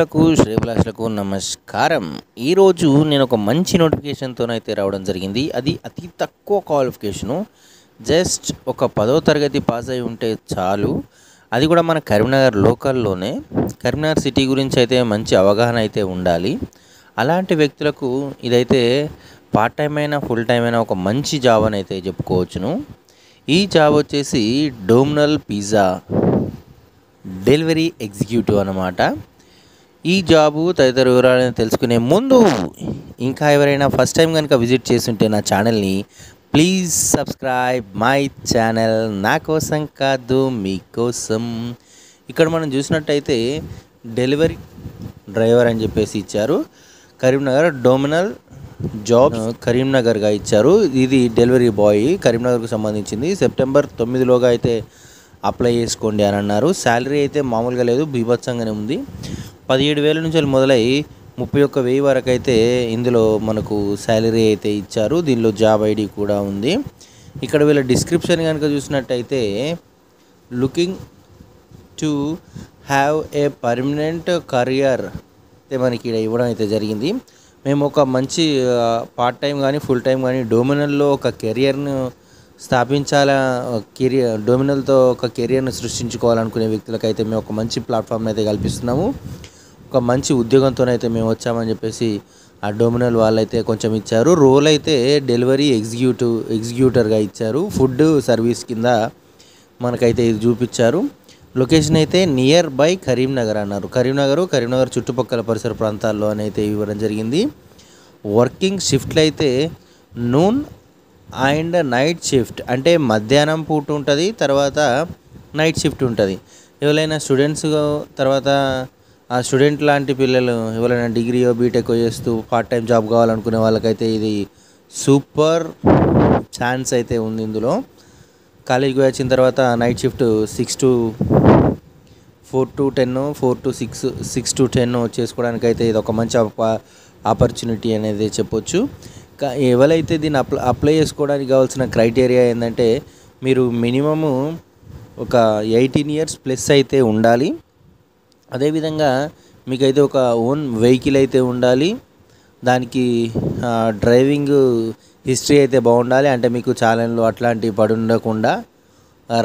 మిత్రులకు శ్రేయభిలాషులకు నమస్కారం. ఈరోజు నేను ఒక మంచి నోటిఫికేషన్తోనైతే రావడం జరిగింది. అది అతి తక్కువ క్వాలిఫికేషను. జస్ట్ ఒక 10వ తరగతి పాస్ అయి ఉంటే చాలు. అది కూడా మన కరీంనగర్ లోకల్లోనే. కరీంనగర్ సిటీ గురించి అయితే మంచి అవగాహన అయితే ఉండాలి. అలాంటి వ్యక్తులకు ఇదైతే పార్ట్ టైం అయినా ఫుల్ టైం అయినా ఒక మంచి జాబ్ అని అయితే చెప్పుకోవచ్చును. ఈ జాబ్ వచ్చేసి డోమినల్ పిజ్జా డెలివరీ ఎగ్జిక్యూటివ్ అన్నమాట. ఈ జాబు తదితర వివరాలను తెలుసుకునే ముందు ఇంకా ఎవరైనా ఫస్ట్ టైం కనుక విజిట్ చేస్తుంటే నా ఛానల్ని ప్లీజ్ సబ్స్క్రైబ్ మై ఛానల్. నా కోసం కాదు, మీకోసం. ఇక్కడ మనం చూసినట్టయితే డెలివరీ డ్రైవర్ అని చెప్పేసి ఇచ్చారు. కరీంనగర్ డోమినల్ జాబ్ కరీంనగర్గా ఇచ్చారు. ఇది డెలివరీ బాయ్ కరీంనగర్కు సంబంధించింది. సెప్టెంబర్ 9లోగా అయితే అప్లై చేసుకోండి అని అన్నారు. శాలరీ అయితే మామూలుగా లేదు, బీభత్సంగానే ఉంది. 17,000 నుంచి మొదలై 31,000 వరకు అయితే ఇందులో మనకు శాలరీ అయితే ఇచ్చారు. దీనిలో జాబ్ ఐడి కూడా ఉంది. ఇక్కడ వీళ్ళ డిస్క్రిప్షన్ కనుక చూసినట్టయితే looking to have a permanent career అయితే మనకి ఇక్కడ ఇవ్వడం అయితే జరిగింది. మేము ఒక మంచి పార్ట్ టైం కానీ ఫుల్ టైం కానీ డొమినల్లో ఒక కెరియర్ను స్థాపించాలా, డొమినల్తో ఒక కెరియర్ను సృష్టించుకోవాలనుకునే వ్యక్తులకైతే మేము ఒక మంచి ప్లాట్ఫామ్ని అయితే కల్పిస్తున్నాము. ఒక మంచి ఉద్యోగంతోనైతే మేము వచ్చామని చెప్పేసి ఆ డొమినల్ వాళ్ళైతే కొంచెం ఇచ్చారు. రోల్ అయితే డెలివరీ ఎగ్జిక్యూటర్గా ఇచ్చారు. ఫుడ్ సర్వీస్ కింద మనకైతే ఇది చూపించారు. లొకేషన్ అయితే నియర్ బై కరీంనగర్ అన్నారు. కరీంనగర్ చుట్టుపక్కల పరిసర ప్రాంతాల్లో అని అయితే ఇవ్వడం జరిగింది. వర్కింగ్ షిఫ్ట్లు అయితే నూన్ అండ్ నైట్ షిఫ్ట్, అంటే మధ్యాహ్నం పూట ఉంటుంది, తర్వాత నైట్ షిఫ్ట్ ఉంటుంది. ఎవరైనా స్టూడెంట్స్ తర్వాత ఆ స్టూడెంట్ లాంటి పిల్లలు ఎవరైనా డిగ్రీయో బీటెక్ చేస్తూ పార్ట్ టైం జాబ్ కావాలనుకునే వాళ్ళకైతే ఇది సూపర్ ఛాన్స్ అయితే ఉంది. ఇందులో కాలేజీకి వచ్చిన తర్వాత night shift 6 to 4 to 10, 4 to 6 to 10 చేసుకోవడానికి అయితే ఇది ఒక మంచి ఆపర్చునిటీ అనేది చెప్పొచ్చు. ఎవరైతే దీన్ని అప్లై చేసుకోవడానికి కావాల్సిన క్రైటీరియా ఏంటంటే మీరు మినిమము ఒక 18 years ప్లస్ అయితే ఉండాలి. అదేవిధంగా మీకైతే ఒక ఓన్ వెహికల్ అయితే ఉండాలి. దానికి డ్రైవింగ్ హిస్టరీ అయితే బాగుండాలి. అంటే మీకు ఛాలెంజ్లు అట్లాంటివి పడి ఉండకుండా,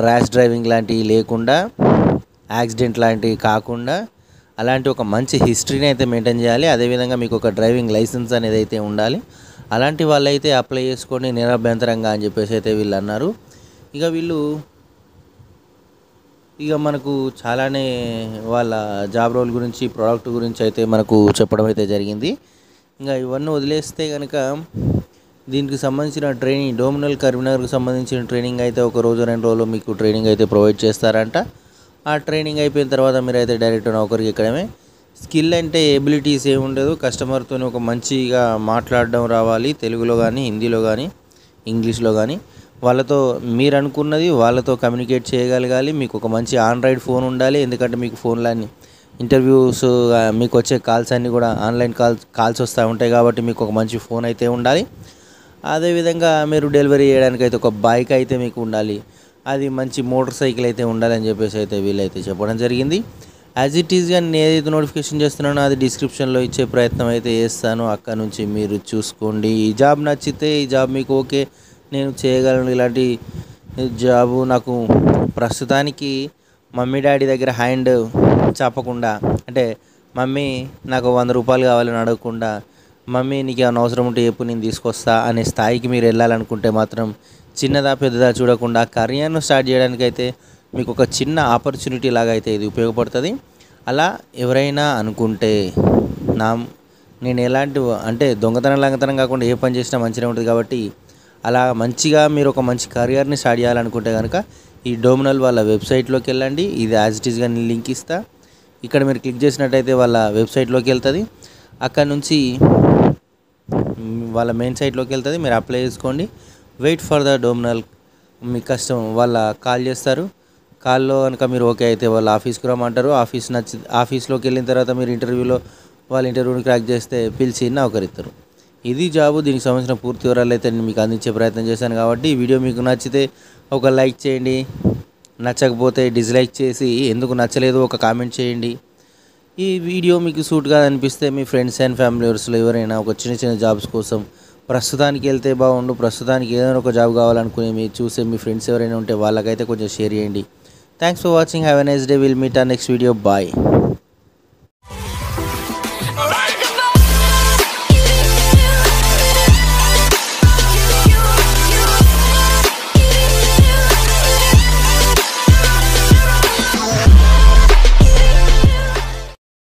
ర్యాష్ డ్రైవింగ్ లాంటివి లేకుండా, యాక్సిడెంట్ లాంటివి కాకుండా అలాంటి ఒక మంచి హిస్టరీని అయితే మెయింటైన్ చేయాలి. అదేవిధంగా మీకు ఒక డ్రైవింగ్ లైసెన్స్ అనేది అయితే ఉండాలి. అలాంటి వాళ్ళైతే అప్లై చేసుకొని నిరభ్యంతరంగా అని చెప్పేసి అయితే వీళ్ళు అన్నారు. ఇక మనకు చాలానే వాళ్ళ జాబ్ రోల్ గురించి, ప్రోడక్ట్ గురించి అయితే మనకు చెప్పడం అయితే జరిగింది. ఇంకా ఇవన్నీ వదిలేస్తే కనుక దీనికి సంబంధించిన ట్రైనింగ్, డోమినల్ కరీంనగర్కి సంబంధించిన ట్రైనింగ్ అయితే 1 రోజు 2 రోజులు మీకు ట్రైనింగ్ అయితే ప్రొవైడ్ చేస్తారంట. ఆ ట్రైనింగ్ అయిపోయిన తర్వాత మీరు అయితే డైరెక్ట్ నౌకరికి ఎక్కడమే. స్కిల్ అంటే ఎబిలిటీస్ ఏమి ఉండదు. కస్టమర్తో ఒక మంచిగా మాట్లాడడం రావాలి, తెలుగులో కానీ, హిందీలో కానీ, ఇంగ్లీష్లో కానీ. వాళ్ళతో మీరు అనుకున్నది వాళ్ళతో కమ్యూనికేట్ చేయగలగాలి. మీకు ఒక మంచి ఆండ్రాయిడ్ ఫోన్ ఉండాలి. ఎందుకంటే మీకు ఫోన్లన్నీ ఇంటర్వ్యూస్, మీకు వచ్చే కాల్స్ అన్నీ కూడా ఆన్లైన్ కాల్స్ వస్తూ ఉంటాయి కాబట్టి మీకు ఒక మంచి ఫోన్ అయితే ఉండాలి. అదేవిధంగా మీరు డెలివరీ చేయడానికి అయితే ఒక బైక్ అయితే మీకు ఉండాలి. అది మంచి మోటార్ సైకిల్ అయితే ఉండాలని చెప్పేసి అయితే వీళ్ళైతే చెప్పడం జరిగింది. యాజ్ ఇట్ ఈస్గా నేను ఏదైతే నోటిఫికేషన్ చేస్తున్నానో అది డిస్క్రిప్షన్లో ఇచ్చే ప్రయత్నం అయితే చేస్తాను. అక్కడ నుంచి మీరు చూసుకోండి. ఈ జాబ్ నచ్చితే, ఈ జాబ్ మీకు ఓకే, నేను చేయగలను, ఇలాంటి జాబు నాకు ప్రస్తుతానికి మమ్మీ డాడీ దగ్గర హ్యాండ్ చాపకుండా, అంటే మమ్మీ నాకు 100 రూపాయలు కావాలని అడగకుండా, మమ్మీ నీకు ఏమైనా అవసరం ఉంటే చెప్పు నేను తీసుకొస్తా అనే స్థాయికి మీరు వెళ్ళాలనుకుంటే మాత్రం చిన్నదా పెద్దదా చూడకుండా కెరియర్ను స్టార్ట్ చేయడానికైతే మీకు ఒక చిన్న ఆపర్చునిటీ లాగా అయితే ఇది ఉపయోగపడుతుంది. అలా ఎవరైనా అనుకుంటే నేను ఎలాంటి అంటే లంగతనం కాకుండా ఏ పని చేసినా మంచిగా ఉంటుంది కాబట్టి అలా మంచిగా మీరు ఒక మంచి కెరియర్ని స్టార్ట్ చేయాలనుకుంటే కనుక ఈ డోమినల్ వాళ్ళ వెబ్సైట్లోకి వెళ్ళండి. ఇది యాజ్ ఇట్ ఈస్గా నేను లింక్ ఇస్తా. ఇక్కడ మీరు క్లిక్ చేసినట్టయితే వాళ్ళ వెబ్సైట్లోకి వెళ్తుంది. అక్కడ నుంచి వాళ్ళ మెయిన్ సైట్లోకి వెళ్తుంది. మీరు అప్లై చేసుకోండి. వెయిట్ ఫర్ ద డోమినల్. మీ కష్టం వాళ్ళ కాల్ చేస్తారు. కాల్లో కనుక మీరు ఓకే అయితే వాళ్ళ ఆఫీస్కి రమ్మంటారు. ఆఫీస్లోకి వెళ్ళిన తర్వాత మీరు వాళ్ళ ఇంటర్వ్యూని క్రాక్ చేస్తే పిలిచి నౌకరిస్తారు. ఇది జాబు. దీనికి సంబంధించిన పూర్తి వివరాలు అయితే నేను మీకు అందించే ప్రయత్నం చేశాను కాబట్టి ఈ వీడియో మీకు నచ్చితే ఒక లైక్ చేయండి. నచ్చకపోతే డిస్లైక్ చేసి ఎందుకు నచ్చలేదో ఒక కామెంట్ చేయండి. ఈ వీడియో మీకు సూట్ కాదనిపిస్తే మీ ఫ్రెండ్స్ అండ్ ఫ్యామిలీ మెంబర్స్లో ఎవరైనా ఒక చిన్న చిన్న జాబ్స్ కోసం ప్రస్తుతానికి వెళ్తే బాగుండు, ప్రస్తుతానికి ఏదైనా ఒక జాబ్ కావాలనుకునే మీరు చూసే మీ ఫ్రెండ్స్ ఎవరైనా ఉంటే వాళ్ళకైతే కొంచెం షేర్ చేయండి. Thanks for watching. Have a nice day. Will meet on next video. Bye.